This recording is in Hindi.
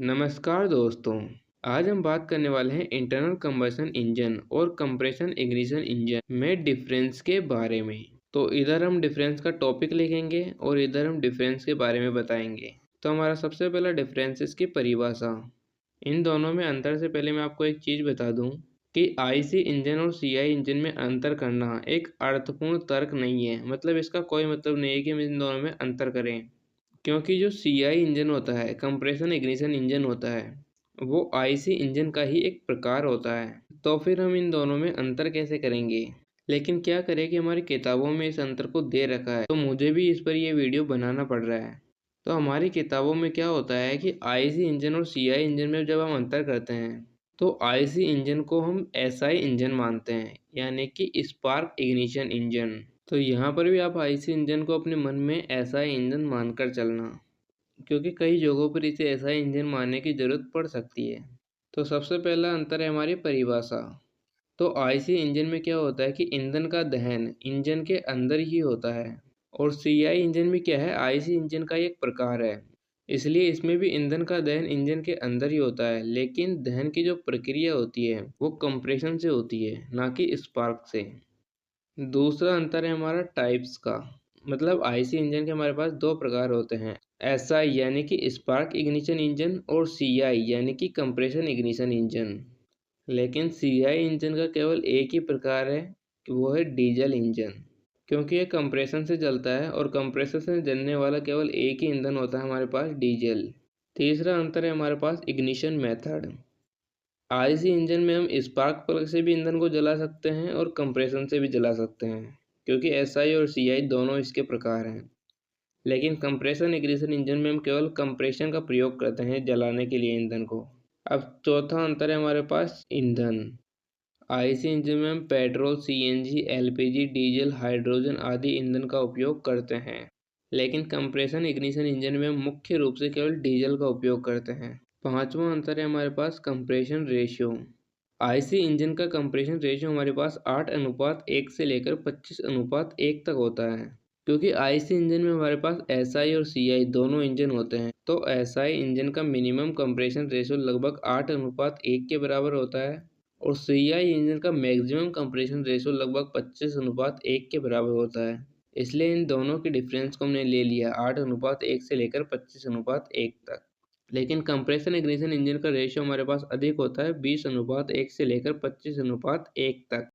नमस्कार दोस्तों। आज हम बात करने वाले हैं इंटरनल कंबशन इंजन और कंप्रेशन इग्निशन इंजन में डिफरेंस के बारे में। तो इधर हम डिफरेंस का टॉपिक लिखेंगे और इधर हम डिफरेंस के बारे में बताएंगे। तो हमारा सबसे पहला डिफरेंस इसकी परिभाषा। इन दोनों में अंतर से पहले मैं आपको एक चीज़ बता दूं कि आईसी इंजन और सीआई इंजन में अंतर करना एक अर्थपूर्ण तर्क नहीं है। मतलब इसका कोई मतलब नहीं है कि हम इन दोनों में अंतर करें, क्योंकि जो सीआई इंजन होता है, कंप्रेशन इग्निशन इंजन होता है, वो आईसी इंजन का ही एक प्रकार होता है। तो फिर हम इन दोनों में अंतर कैसे करेंगे? लेकिन क्या करें कि हमारी किताबों में इस अंतर को दे रखा है, तो मुझे भी इस पर ये वीडियो बनाना पड़ रहा है। तो हमारी किताबों में क्या होता है कि आईसी इंजन और सीआई इंजन में जब हम अंतर करते हैं, तो आईसी इंजन को हम एसआई इंजन मानते हैं, यानी कि स्पार्क इग्निशन इंजन। तो यहाँ पर भी आप आईसी इंजन को अपने मन में एसआई इंजन मानकर चलना, क्योंकि कई जगहों पर इसे एसआई इंजन मानने की ज़रूरत पड़ सकती है। तो सबसे पहला अंतर है हमारी परिभाषा। तो आईसी इंजन में क्या होता है कि ईंधन का दहन इंजन के अंदर ही होता है, और सीआई इंजन में क्या है, आईसी इंजन का एक प्रकार है, इसलिए इसमें भी ईंधन का दहन इंजन के अंदर ही होता है। लेकिन दहन की जो प्रक्रिया होती है वो कंप्रेशन से होती है, ना कि स्पार्क से। दूसरा अंतर है हमारा टाइप्स का। मतलब आईसी इंजन के हमारे पास दो प्रकार होते हैं, एसआई यानी कि स्पार्क इग्निशन इंजन और सीआई यानी कि कंप्रेशन इग्निशन इंजन। लेकिन सीआई इंजन का केवल एक ही प्रकार है कि वो है डीजल इंजन, क्योंकि ये कंप्रेशन से चलता है और कंप्रेसर से जलने वाला केवल एक ही ईंधन होता है हमारे पास, डीजल। तीसरा अंतर है हमारे पास इग्निशन मेथड। आईसी इंजन में हम स्पार्क प्लग से भी ईंधन को जला सकते हैं और कंप्रेशन से भी जला सकते हैं, क्योंकि एसआई और सीआई दोनों इसके प्रकार हैं। लेकिन कंप्रेशन इग्निशन इंजन में हम केवल कंप्रेशन का प्रयोग करते हैं जलाने के लिए ईंधन को। अब चौथा अंतर है हमारे पास ईंधन। आईसी इंजन में हम petrol, CNG, LPG, diesel, hydrogen आदि ईंधन का उपयोग करते हैं। लेकिन कंप्रेशन इग्निशन इंजन में हम मुख्य रूप से केवल डीजल का उपयोग करते हैं। पांचवा अंतर है हमारे पास कंप्रेशन रेशियो। आईसी इंजन का कंप्रेशन रेशियो हमारे पास 8:1 से लेकर 25:1 तक होता है, क्योंकि आईसी इंजन में हमारे पास एसआई और सीआई दोनों इंजन होते हैं। तो एसआई इंजन का मिनिमम कंप्रेशन रेशियो लगभग 8:1 के बराबर होता है, और सीआई इंजन का मैक्सिमम कंप्रेशन रेशियो लगभग 25:1 के बराबर होता है। इसलिए इन दोनों के डिफरेंस को हमने ले लिया 8:1 से लेकर 25:1 तक। लेकिन कंप्रेशन इग्निशन इंजन का रेशियो हमारे पास अधिक होता है, 20:1 से लेकर 25:1 तक।